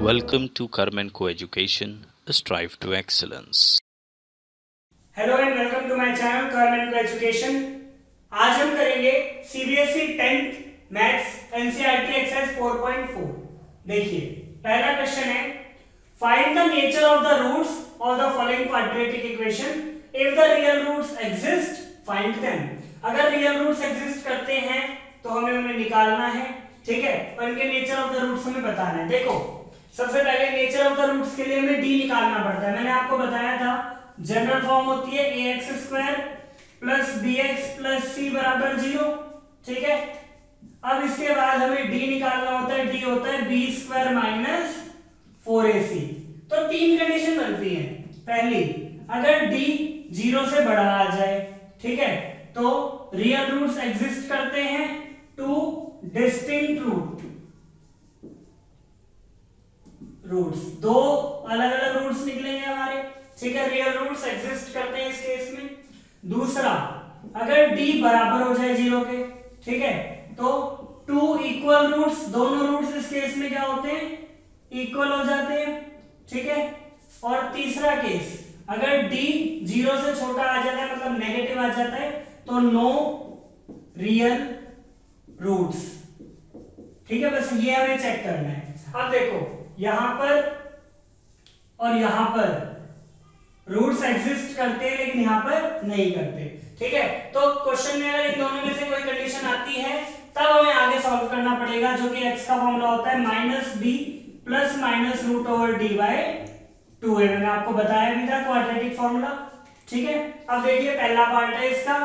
Welcome to Carmen Coeducation, strive to excellence. Hello and welcome to my channel government education. आज हम करेंगे CBSE 10th maths NCERT exercise 4.4। देखिए पहला question है, find the nature of the roots of the following quadratic equation, if the real roots exist find them. अगर real roots exist करते हैं तो हमें उन्हें निकालना है, ठीक है, और इनके नेचर ऑफ द रूट्स हमें बताना है। देखो सबसे पहले नेचर ऑफ द रूट्स के लिए हमें डी निकालना पड़ता है। मैंने आपको बताया था जनरल फॉर्म होती है ax² plus bx plus c बराबर 0, ठीक है। अब इसके बाद हमें d निकालना होता है, d होता है b² माइनस 4ac। तो तीन कंडीशन बनती है। पहली, अगर d 0 से बड़ा आ जाए, ठीक है, तो रियल रूट्स एग्जिस्ट करते हैं। टू डिस्टिंक्ट रूट्स, दो अलग अलग रूट्स निकलेंगे हमारे, ठीक है, रियल रूट्स एग्जिस्ट करते हैं इस केस में। दूसरा, अगर d बराबर हो जाए 0 के, ठीक है, तो टू इक्वल रूट्स, दोनों रूट्स इस केस में क्या होते हैं, इक्वल हो जाते हैं, ठीक है। और तीसरा केस, अगर d 0 से छोटा आ जाता है, मतलब नेगेटिव आ जाता है, तो नो रियल रूट्स, ठीक है। बस ये हमें चेक करना है। अब देखो यहां पर और यहां पर रूट्स एग्जिस्ट करते हैं लेकिन यहां पर नहीं करते, ठीक है। तो क्वेश्चन में अगर इन दोनों में से कोई कंडीशन आती है तब हमें आगे सॉल्व करना पड़ेगा, जो कि x का फॉर्मूला होता है -b plus minus root over D by 2a। मैंने आपको बताया भी था क्वाड्रेटिक फॉर्मूला, ठीक है। अब देखिए पहला पार्ट है इसका,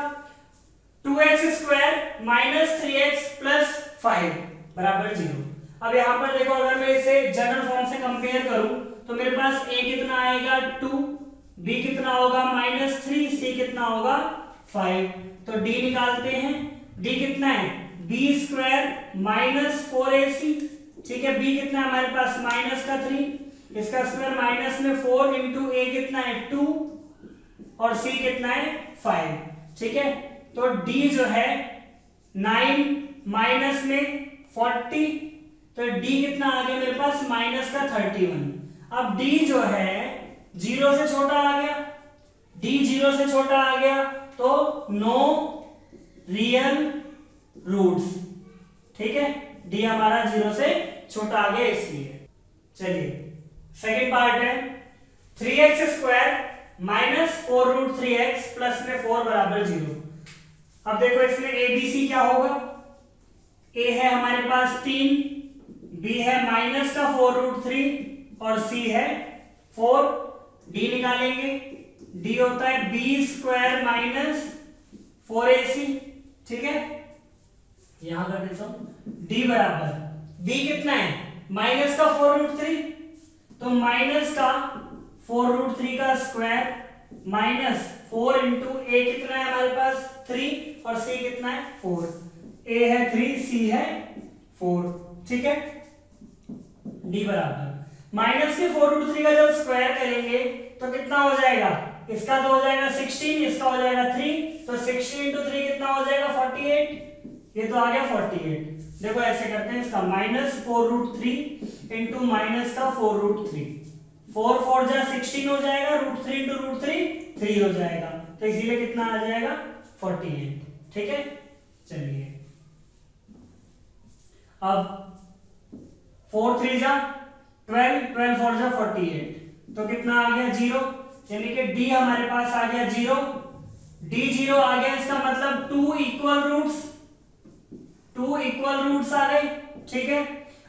2x² माइनस 3x प्लस 5 बराबर 0। अब यहां पर देखो, अगर मैं इसे जनरल फॉर्म से कंपेयर करूं तो मेरे पास a कितना आएगा 2, b कितना होगा -3, c कितना होगा 5। तो d निकालते हैं। d कितना है, b² माइनस 4ac, ठीक है। b कितना है हमारे पास -3, इसका स्क्वायर माइनस में 4 इंटू a कितना है 2 और c कितना है 5, ठीक है। तो d जो है 9 माइनस में 40, तो d कितना आ गया मेरे पास -31। अब d जो है 0 से छोटा आ गया, d 0 से छोटा आ गया तो नो रियल रूट्स, ठीक है। d हमारा 0 से छोटा आ गया इसलिए। चलिए सेकंड पार्ट है, 3x² माइनस 4√3x प्लस में 4 बराबर 0। अब देखो इसमें abc क्या होगा, a है हमारे पास 3, b है -4√3 और c है 4। d निकालेंगे, d होता है b² माइनस 4ac, ठीक है। यहां कर देता हूं, d बराबर b कितना है -4√3, तो -4√3 का स्क्वायर माइनस 4 इंटू a कितना है हमारे पास 3 और c कितना है 4। a है 3, c है 4, ठीक है। d बराबर माइनस के 4√3 का जब स्क्वायर करेंगे तो कितना हो जाएगा, इसका तो हो जाएगा 16, इसका हो जाएगा 3, तो 16 इंटू 3 कितना हो जाएगा 48, ये तो आ गया 48। देखो ऐसे करते हैं, इसका -4√3 इंटू माइनस का 4√3, 4 4 जा 16 हो जाएगा, √3 इंटू √3 3 हो जाएगा, तो इसीलिए कितना आ जाएगा 48, ठीक है। चलिए अब 4 3 जा 12, 12 4 जा 48, तो कितना आ गया 0, यानी कि d हमारे पास आ गया 0। d 0 आ गया, इसका मतलब 2 इक्वल रूट्स आ गए, ठीक है।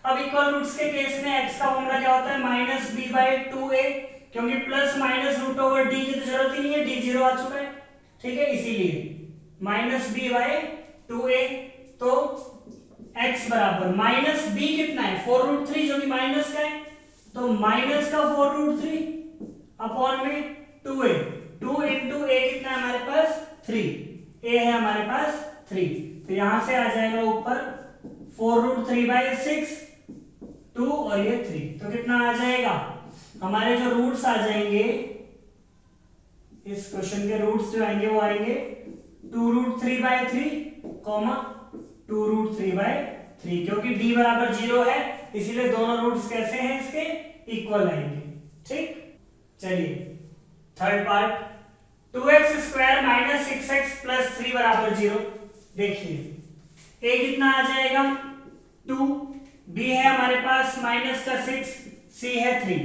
अब इक्वल रूट्स के केस में x का फॉर्मूला क्या होता है -b/2a, क्योंकि plus minus root over d की तो जरूरत ही नहीं है, d 0 आ चुका है, ठीक है, इसीलिए -b/2a। तो x बराबर -b कितना है 4√3 जो कि माइनस का है, तो माइनस का 4√3 अपॉन में 2a, 2 इंटू a कितना है हमारे पास 3, a है हमारे पास 3, तो यहां से आ जाएगा ऊपर 4√3/6, 2 और ये 3, तो कितना आ जाएगा, हमारे जो रूट्स आ जाएंगे, इस क्वेश्चन के रूट्स जो आएंगे वो आएंगे 2√3/3, 2√3/3, क्योंकि d बराबर 0 है इसीलिए दोनों रूट्स कैसे हैं इसके, इक्वल आएंगे। ठीक, चलिए third part, 2x square minus 6x plus 3 बराबर 0। देखिए a कितना आ जाएगा 2, b है हमारे पास माइनस का 6, c है 3।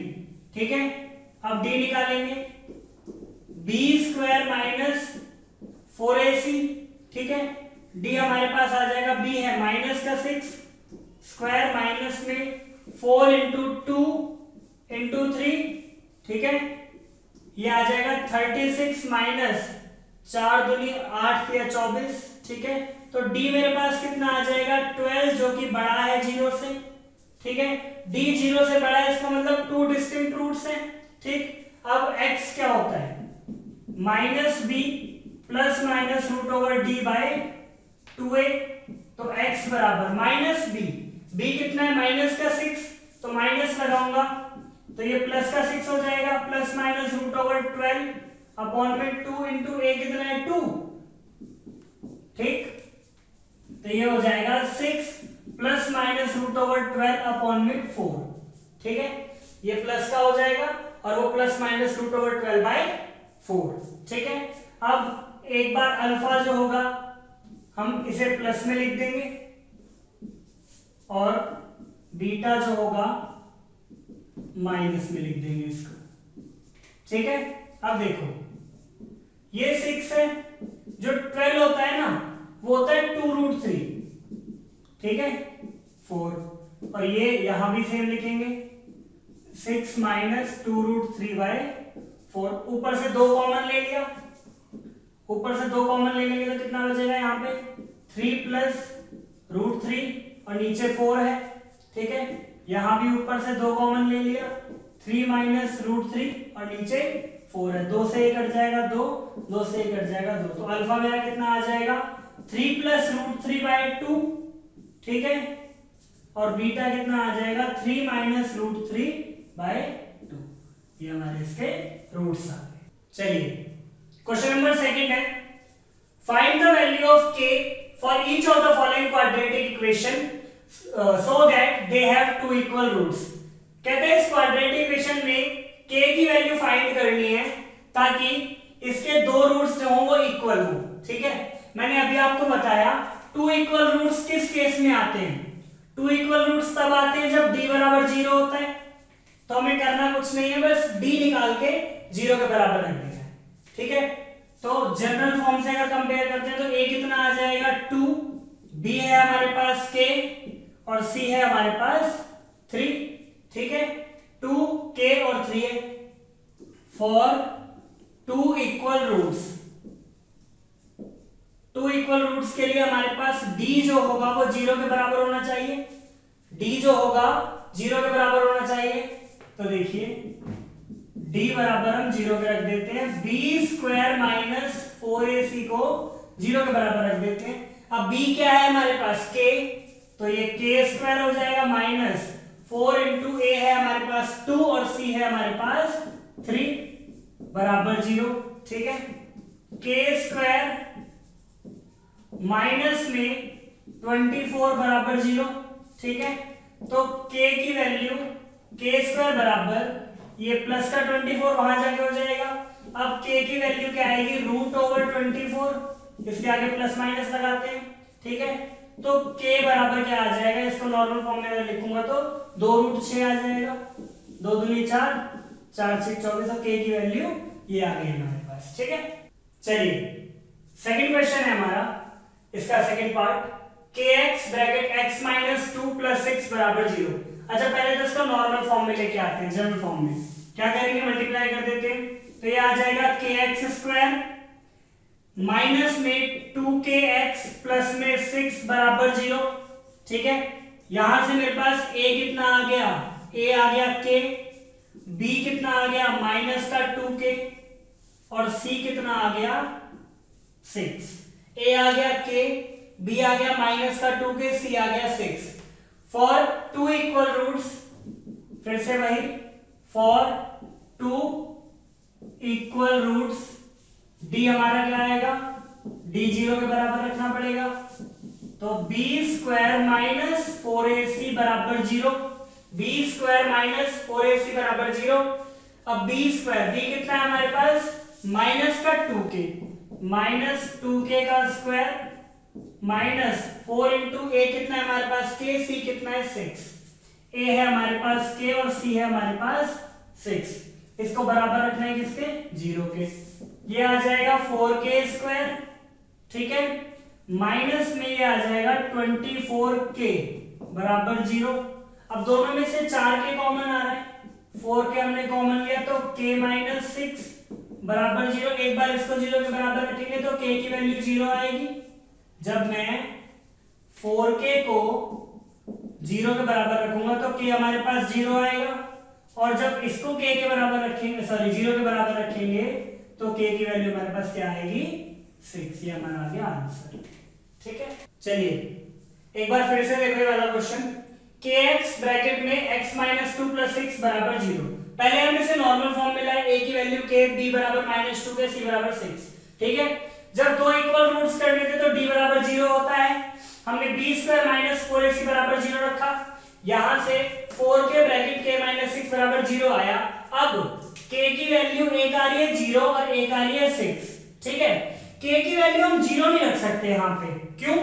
ठीक है, अब d निकालेंगे, b स्क्वायर माइनस 4ac। ठीक है, d हमारे पास आ जाएगा, b है माइनस का 6 स्क्वायर माइनस में 4 इंटू 2 इंटू 3। ठीक है, ये आ जाएगा 36 माइनस 4 दूनी 8 या 24। ठीक है, तो d मेरे पास कितना आ जाएगा 12, जो कि बड़ा है 0 से। ठीक है, d 0 से बड़ा है, इसका मतलब 2 डिस्टिंक्ट रूट्स हैं। ठीक, अब x क्या होता है minus b plus minus root over d by 2a। तो x बराबर माइनस b कितना है माइनस का 6, तो माइनस लगाऊंगा तो ये प्लस का 6 हो जाएगा, plus minus root over 12 upon में 2 इंटू a कितना है 2। ठीक, तो ये हो जाएगा 6 plus minus root over 12 upon में 4। ठीक है, ये प्लस का हो जाएगा और वो plus minus root over 12 by 4। ठीक है, अब एक बार अल्फा जो होगा हम इसे प्लस में लिख देंगे और बीटा जो होगा माइनस में लिख देंगे इसको। ठीक है, अब देखो ये 6 है, जो 12 होता है ना वो होता है 2√3। ठीक है, 4, और ये यहां भी सेम लिखेंगे 6 माइनस 2√3 बाय 4। ऊपर से 2 कॉमन ले लिया, ऊपर से 2 कॉमन ले लेंगे तो कितना बचेगा यहाँ पे 3 प्लस √3 और नीचे 4 है। ठीक है, यहां भी ऊपर से 2 कॉमन ले लिया, 3 माइनस √3 और नीचे 4 है। 2 से 1 कट जाएगा 2, 2 से 1 कट जाएगा 2, तो अल्फा मेरा कितना आ जाएगा 3 प्लस √3 बाय 2। ठीक है, और बीटा कितना आ जाएगा 3 माइनस √3 बाय 2। ये हमारे इसके रूट्स आ गए। चलिए क्वेश्चन नंबर सेकंड है, find the value of k for each of the following quadratic equation so that they have two equal roots। कहते हैं इस क्वाड्रेटिक इक्वेशन में k की वैल्यू फाइंड करनी है ताकि इसके दो रूट्स जो हों वो इक्वल हो। ठीक है, मैंने अभी आपको बताया टू इक्वल रूट्स किस केस में आते हैं, टू इक्वल रूट्स तब आते हैं जब d बराबर 0 होता है। तो हमें करना कुछ नहीं है, बस d निकाल के 0 के बराबर रख देना है। ठीक है, तो जनरल फॉर्म से अगर कंपेयर करते हैं तो a कितना आ जाएगा 2, b है हमारे पास k और c है हमारे पास 3। ठीक है, 2k और 3 है। For two equal roots, two equal roots के लिए हमारे पास d जो होगा वो 0 के बराबर होना चाहिए, d जो होगा 0 के बराबर होना चाहिए। तो देखिए d बराबर हम 0 के रख देते हैं, b स्क्वायर माइनस 4ac को 0 के बराबर रख देते हैं। अब b क्या है हमारे पास k, तो ये k स्क्वायर हो जाएगा माइनस 4 इंटू a है हमारे पास 2 और c है हमारे पास 3 बराबर 0। ठीक है, k स्क्वायर माइनस में 24 बराबर 0। ठीक है, तो k की वैल्यू k स्क्वायर बराबर ये प्लस का 24 वहां जाके हो जाएगा। अब k की वैल्यू क्या आएगी √24, इसके आगे प्लस माइनस लगाते हैं। ठीक है, तो k बराबर क्या आ जाएगा, इसको नॉर्मल फॉर्म में लिखूंगा तो 2√6 आ जाएगा, 2 दूनी 4, 4 6 24, और k की वैल्यू ये आ गई हमारे पास। ठीक है, चलिए सेकंड क्वेश्चन है हमारा, इसका second part, kx bracket x minus 2 plus 6 बराबर 0। अच्छा पहले तो इसको नॉर्मल फॉर्म में लेके आते हैं, जनरल फॉर्म में क्या करेंगे मल्टीप्लाई कर देते हैं, तो ये आ जाएगा kx स्क्वायर माइनस में 2kx प्लस में 6 बराबर 0। ठीक है, यहां से मेरे पास a कितना आ गया, a आ गया k, b कितना आ गया माइनस का 2k और c कितना आ गया 6। a आ गया k, b आ गया माइनस का 2k, c आ गया 6। फॉर टू इक्वल रूट्स, फिर से वही, for two equal roots d हमारा क्या आएगा, d 0 के बराबर रखना पड़ेगा, तो b स्क्वायर माइनस 4ac बराबर 0। बी स्क्वायर माइनस 4ac बराबर 0। अब बी स्क्वायर, बी कितना है हमारे पास माइनस का 2k, माइनस 2k का स्क्वायर माइनस 4 इंटू ए कितना है हमारे पास k, c कितना है 6, a है हमारे पास k और c है हमारे पास 6। इसको बराबर रखना है किसके 0 के। ये आ जाएगा 4k स्क्वायर, ठीक है, माइनस में ये आ जाएगा 24k बराबर 0। अब दोनों में से 4k कॉमन आ रहा है, 4k हमने कॉमन लिया तो k माइनस 6 बराबर 0। एक बार इसको 0 के बराबर रखेंगे तो k की वैल्यू 0 आएगी। जब मैं 4k को 0 के बराबर रखूंगा तो k हमारे पास 0 आएगा, और जब इसको k के बराबर रखेंगे, सॉरी 0 के बराबर रखेंगे तो k की वैल्यू हमारे पास क्या आएगी 6। ये हमारा आ गया आंसर, ठीक है। चलिए एक बार फिर से देखो ये वाला क्वेश्चन, kx ब्रैकेट में x माइनस 2 प्लस 6 बराबर 0। पहले हमें से नॉर्मल फॉर्म मिला है, a की वैल्यू k, b बराबर माइनस 2 के, c बराबर 6, ठीक है। जब दो इक्वल रूट्स करने थे तो d बराबर 0 होता है, हमने b स्क्वायर माइनस 4ac बराबर 0 रखा, यहां से 4k ब्रैकेट k माइनस 6 बराबर 0 आया। अब k की वैल्यू एक आ रही है 0 और एक आ रही है 6, ठीक है। k की वैल्यू हम 0 नहीं रख सकते यहाँ पे, क्यों?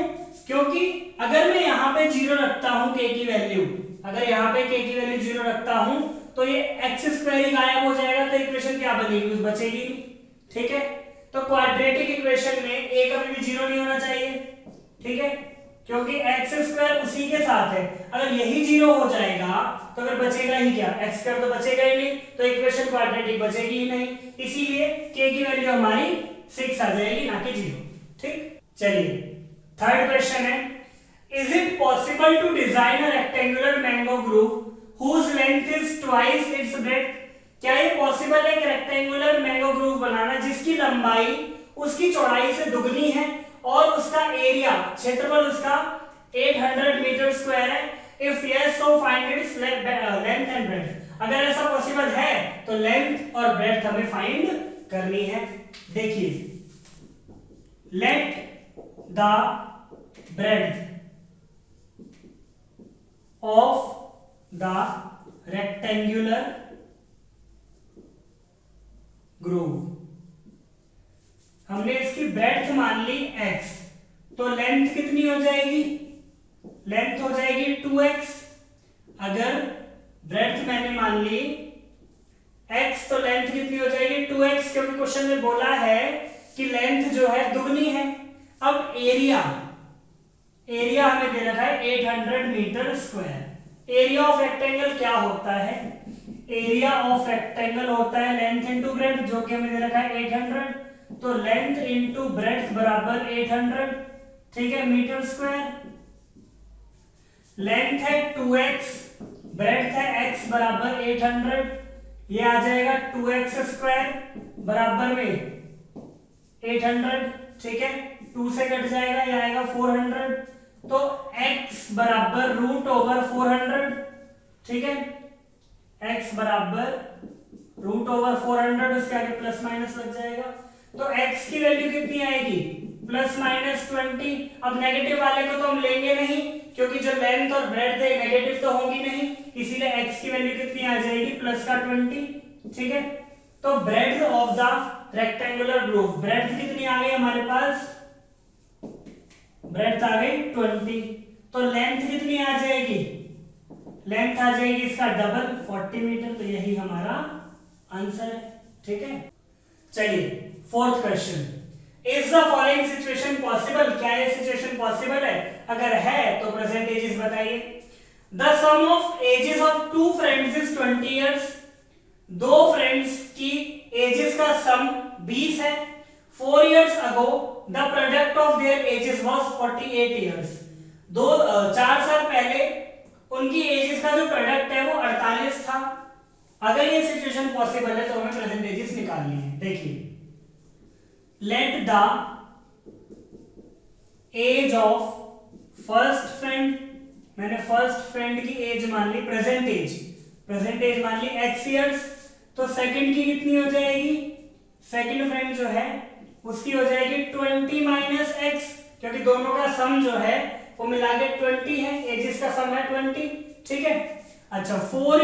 क्योंकि अगर मैं यहाँ पे 0 रखता हूँ k की वैल्यू, अगर यहाँ पे k की वैल्यू 0 रखता हूँ तो ये x स्क्वायर ही गायब हो जाएगा, तो इक्वेशन क्या बनेगी, कुछ बचेगी नहीं, ठीक है। तो क्वाड्रेटिक इक्वेशन में a कभी भी 0 नहीं होना चाहिए, ठीक है, क्योंकि x स्क्वायर उसी के साथ है। अगर यही 0 हो जाएगा तो फिर बचेगा ही क्या, x स्क्वायर तो बचेगा ही नहीं, तो इक्वेशन क्वाड्रेटिक बचेगी ही नहीं। इसीलिए k की वैल्यू हमारी 6 आ जाएगी, ना कि 0, ठीक। चलिए थर्ड क्वेश्चन है, is it possible to design a rectangular mango grove whose length is twice its breadth? क्या ये पॉसिबल है कि रेक्टेंगुलर मैंगो ग्रुव बनाना जिसकी लंबाई उसकी चौड़ाई से दुगनी है और उसका एरिया, क्षेत्रफल उसका 800 मीटर स्क्वायर है? इफ यस तो find its length and breadth. अगर ऐसा पॉसिबल है तो लेंथ और ब्रेड्थ हमें फाइंड करनी है। देखिए, let the breadth of the rectangular groove, हमने इसकी ब्रेड्थ मान ली x, तो लेंथ कितनी हो जाएगी, लेंथ हो जाएगी 2x। अगर ब्रेड्थ मैंने मान ली x तो लेंथ कितनी हो जाएगी 2x, क्योंकि क्वेश्चन में बोला है कि लेंथ जो है दुगनी है। अब एरिया, एरिया हमें दे रखा है 800 metre square. Area of rectangle क्या होता है, एरिया ऑफ रेक्टेंगल होता है लेंथ इंटू ब्रेड्थ, जो कि हमें दे रखा है 800, तो लेंथ इंटू ब्रेड्थ बराबर 800, ठीक है, मीटर स्क्वायर। लेंथ है 2x, ब्रेड्थ है x बराबर 800, ये आ जाएगा 2x स्क्वायर बराबर में 800, ठीक है, 2 से कट जाएगा, ये आएगा 400, तो x बराबर रूट ओवर 400, ठीक है, x बराबर रूट ओवर 400, उसके आगे प्लस माइनस लग जाएगा, तो x की वैल्यू कितनी आएगी प्लस माइनस 20। अब नेगेटिव वाले को तो हम लेंगे नहीं, क्योंकि जो लेंथ और ब्रेड्थ है नेगेटिव तो होंगी नहीं, इसीलिए x की वैल्यू कितनी आ जाएगी प्लस का 20, ठीक है। तो breadth of the rectangular grove, breadth कितनी आ गई हमारे पास, ब्रेड्थ आ गई 20, तो लेंथ कितनी आ जाएगी, लेंथ आ जाएगी इसका डबल 40 मीटर, तो यही हमारा आंसर है, ठीक है। चलिए fourth question, is the following situation possible, क्या ये सिचुएशन पॉसिबल है? अगर है तो प्रेजेंट एजेस बताइए। The sum of ages of two friends is 20 years, दो फ्रेंड्स की एजेस का सम 20 है। 4 years ago the product of their ages was 48 years, 4 साल पहले उनकी एजेस का जो प्रोडक्ट है वो 48 था। अगर ये सिचुएशन पॉसिबल है तो हमें प्रेजेंट एजेस निकालनी है। देखिए, let the age of first friend, मैंने फर्स्ट फ्रेंड की एज मान ली, प्रेजेंट एज मान ली x इयर्स, तो सेकंड की कितनी हो जाएगी, सेकंड फ्रेंड जो है उसकी हो जाएगी 20 माइनस x, क्योंकि दोनों का सम जो है वो मिला के 20 है, एजेस का सम है 20, ठीक है। अच्छा 4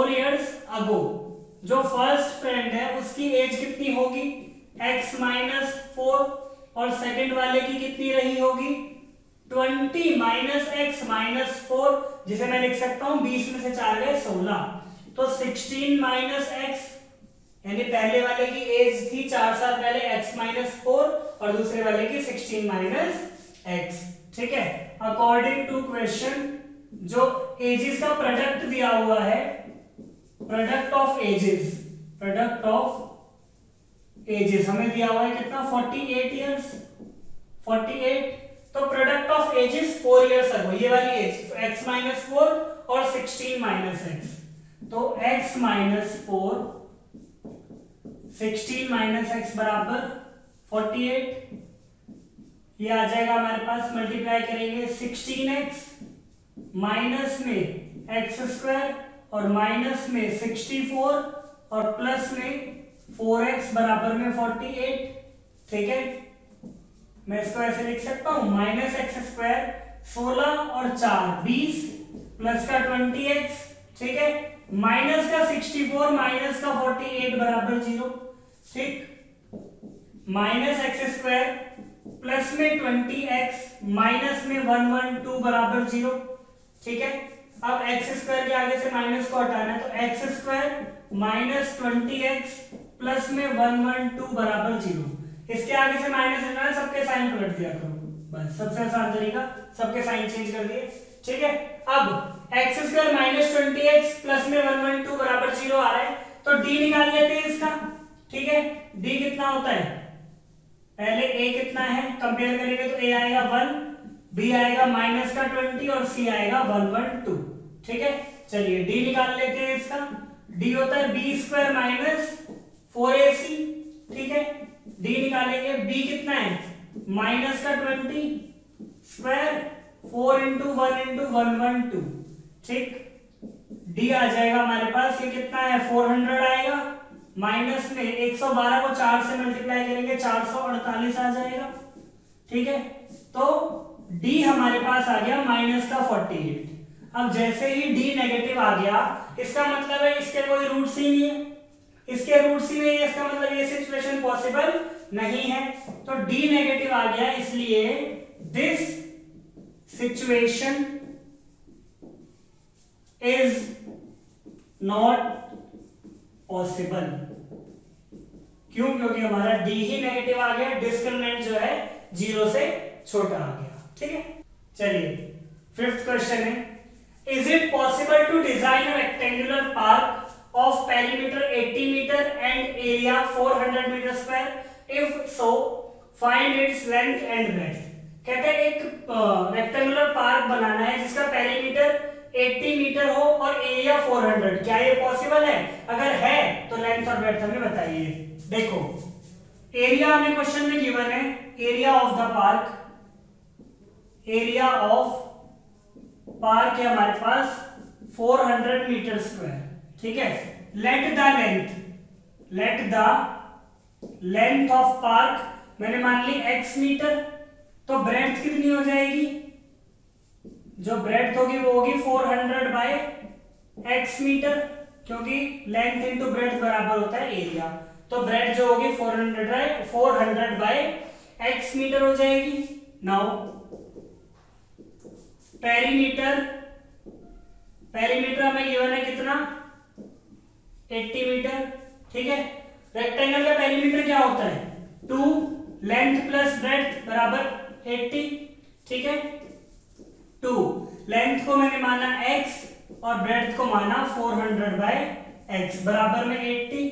इयर्स अगो जो फर्स्ट फ्रेंड है उसकी एज कितनी होगी x-4 और सेकंड वाले की कितनी रही होगी 20 माइनस एक्स माइनस 4, जिसे मैं लिख सकता हूं 20 में से 4 गए 16, तो 16 माइनस एक्स, यानी पहले वाले की एज थी 4 साल पहले x-4 और दूसरे वाले की 16 माइनस एक्स। ठीक है, अकॉर्डिंग टू क्वेश्चन जो एजेस का प्रोडक्ट दिया हुआ है, प्रोडक्ट ऑफ एजेस हमें दिया हुआ है कितना 48 इयर्स, 48, तो product of ages 4 years ago, ये वाली एज x-4 और 16 माइनस एक्स, तो x-4 16 माइनस एक्स बराबर 48, ये आ जाएगा हमारे पास, मल्टीप्लाई करेंगे 16x माइनस में x² और माइनस में 64 और प्लस में 4x बराबर में 48। ठीक है, मैं इसको ऐसे लिख सकता हूं माइनस x² 16 और 4 20 प्लस का 20x, ठीक है, माइनस का 64 माइनस का 48 बराबर 0। ठीक, माइनस x² प्लस में 20x माइनस में 112 बराबर 0। ठीक है, अब x² के आगे से माइनस को हटाना है, तो x² माइनस 20x प्लस में 112 बराबर 0। इसके आगे से माइनस हटाना है, सबके साइन पलट दिया करो, बस सबसे आसान तरीका, सबके साइन चेंज कर दिए। ठीक है, अब x² माइनस 20x प्लस में 112 बराबर 0 आ रहा है, तो d निकाल लेते हैं इसका। ठीक है, d कितना होता है, पहले a कितना है कंपेयर करेंगे, तो a आएगा 1, b आएगा माइनस का 20 और c आएगा 112। ठीक है, चलिए d निकाल लेते हैं इसका, d होता है b² माइनस 4ac। ठीक है, d निकालेंगे, b कितना है माइनस का 20 स्क्वायर 4 इंटू 1 इंटू 112। ठीक, d आ जाएगा हमारे पास, ये कितना है 400 आएगा, माइनस में 112 को 4 से मल्टीप्लाई करेंगे 448 आ जाएगा। ठीक है, तो d हमारे पास आ गया माइनस का 48। अब जैसे ही d नेगेटिव आ गया, इसका मतलब है इसके कोई रूट्स ही नहीं है, इसके रूट्स ही नहीं है, इसका मतलब ये सिचुएशन पॉसिबल नहीं है, तो d नेगेटिव आ गया, इसलिए this situation is not possible. क्यों, क्योंकि हमारा d ही नेगेटिव आ गया, डिस्क्रिमिनेंट जो है 0 से छोटा आ गया। ठीक है, चलिए फिफ्थ क्वेश्चन है, is it possible to design a rectangular park of perimeter 80 metre and area 400 metre square, if so find its length and breadth. कहते हैं एक रेक्टेंगुलर पार्क बनाना है जिसका पेरीमीटर 80 मीटर हो और एरिया 400, क्या ये पॉसिबल है, अगर है तो लेंथ और ब्रेड्थ हमें बताइए। देखो एरिया हमें क्वेश्चन में गिवन है, area of the park, area of park है हमारे पास 400 मीटर स्क्वायर। ठीक है, let the length of park मैंने मान ली x मीटर, तो ब्रेड्थ कितनी हो जाएगी, जो ब्रेड्थ होगी वो होगी 400 बाय x मीटर, क्योंकि लेंथ इंटू ब्रेड्थ बराबर होता है एरिया, तो ब्रेड्थ जो होगी 400 बाय x मीटर हो जाएगी। नाउ पेरीमीटर हमें गिवन है कितना 80 मीटर। ठीक है, रेक्टेंगल का पेरीमीटर क्या होता है 2 लेंथ प्लस ब्रेड्थ बराबर 80। ठीक है, 2 लेंथ को मैंने माना x और ब्रेड्थ को माना 400 बाय x बराबर में 80।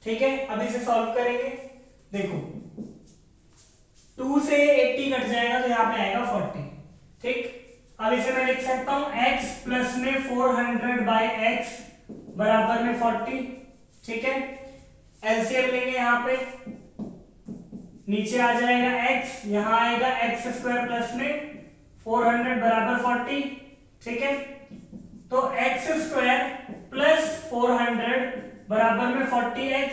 ठीक है, अब इसे सॉल्व करेंगे, देखो 2 से 80 कट जाएगा तो यहाँ पे आएगा 40। ठीक, अब इसे मैं लिख सकता हूं x प्लस में 400 बाय x बराबर में 40। ठीक है, एलसीएम लेंगे, यहाँ पे नीचे आ जाएगा x, यहाँ आएगा x² प्लस में 400 बराबर 40। ठीक है, तो x² प्लस 400 बराबर में 40x,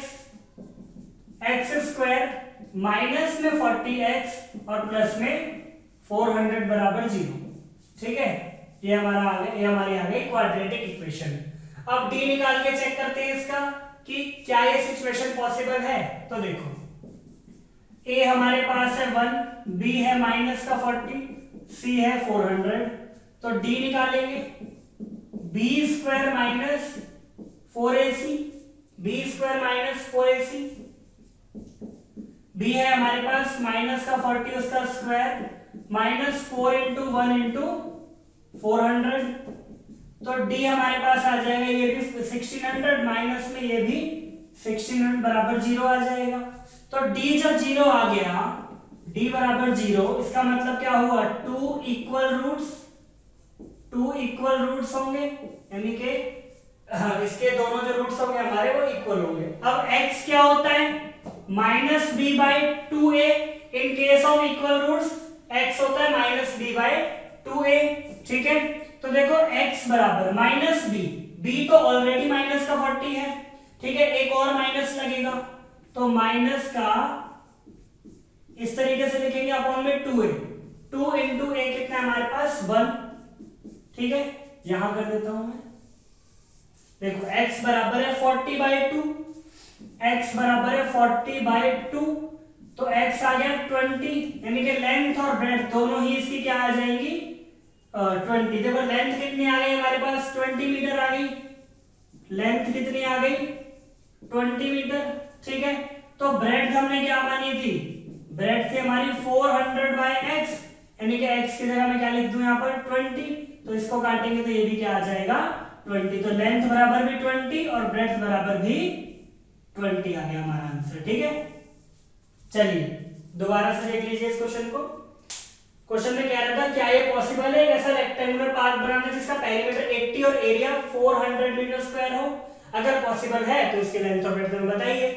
x² माइनस में 40x और प्लस में 400 बराबर 0। ठीक है, ये हमारा आ गया, ये हमारी आ गई क्वाड्रेटिक इक्वेशन। अब डी निकाल के चेक करते हैं इसका कि क्या ये सिचुएशन पॉसिबल है। तो देखो ए हमारे पास है 1, बी है माइनस का 40, सी है 400, तो डी निकालेंगे b square minus 4ac, b square minus 4ac, b है हमारे पास माइनस का 40 उसका स्क्वायर माइनस 4 इंटू 1 इंटू 400, तो डी हमारे पास आ जाएगा ये भी 1600 माइनस में ये भी 1600 बराबर 0 आ जाएगा। तो डी जब 0 आ गया, डी बराबर 0, इसका मतलब क्या हुआ, 2 इक्वल रूट्स होंगे, यानी कि इसके दोनों जो रूट्स होंगे हमारे वो इक्वल होंगे। अब x क्या होता है, minus b by 2a, in case of equal roots x होता है माइनस बी बाई 2a, ठीक है। तो देखो x बराबर माइनस बी तो ऑलरेडी माइनस का 40 है, ठीक है, एक और माइनस लगेगा, तो माइनस का इस तरीके से लिखेंगे अपॉन में 2a, 2 इंटू a कितना हमारे पास 1, ठीक है, यहां कर देता हूं मैं। देखो x बराबर है 40 बाई 2, x बराबर है 40 बाई 2, तो x आ गया 20, यानी कि लेंथ और ब्रेड्थ दोनों ही इसकी क्या आ जाएंगी 20। देखो लेंथ कितनी आ गई हमारे पास 20 मीटर आ गई, लेंथ कितनी आ गई 20 मीटर, ठीक है। तो ब्रेड्थ हमने क्या मानी थी, ब्रेड्थ थी हमारी 400 बाई x, यानी कि x की जगह मैं क्या लिख दूं यहाँ पर 20, तो इसको काटेंगे तो ये भी क्या आ जाएगा 20, तो लेंथ बराबर भी 20 और ब्रेड्थ बराबर भी 20 आ गया हमारा आंसर, ठीक है। चलिए दोबारा से देख लीजिए इस क्वेश्चन को। क्वेश्चन में कह रहा था क्या ये पॉसिबल है ऐसा रेक्टेंगुलर पार्क बनाना जिसका पेरीमीटर 80 और एरिया 400 मीटर स्क्वायर हो। अगर पॉसिबल है तो इसकी लेंथ और ब्रेड्थ में बताइए।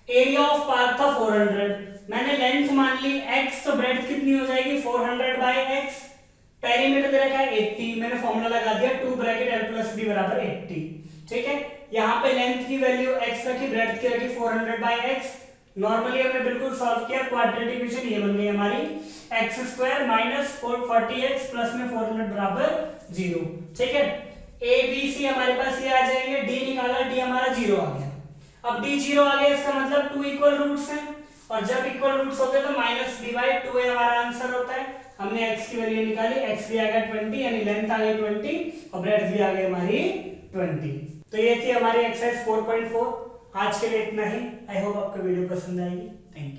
एरिया ऑफ पार्क था 400, मैंने लेंथ मान ली x, तो ब्रेड्थ कितनी हो जाएगी 400 बाई x, पेरीमीटर दे रखा है 80, मैंने फॉर्मूला लगा दिया 2 ब्रैकेट l प्लस b बराबर 80, ठीक है। यहाँ पे लेंथ की वैल्यू x रखी, ब्रेड्थ की रखी 400 बाई x। नॉर्मली हमने बिल्कुल सॉल्व किया, क्वाड्रेटिक इक्वेशन ये बन गई हमारी x square minus 40x plus में 400 बराबर 0, ठीक है। a b c हमारे पास ये आ जाएंगे, d निकाला, d हमारा 0 आ गया। अब d 0 आ गया, इसका मतलब 2 इक्वल रूट्स हैं, और जब इक्वल रूट्स होते हैं तो माइनस b बाई 2a हमारा आंसर होता है। हमने x की वैल्यू निकाली, x भी आ गया 20, यानी लेंथ आ गई 20 और ब्रेड्थ भी आ गई हमारी 20। तो ये थी हमारी एक्सरसाइज 4.4। आज के लिए इतना ही। आई होप आपको वीडियो पसंद आएगी। Thank you.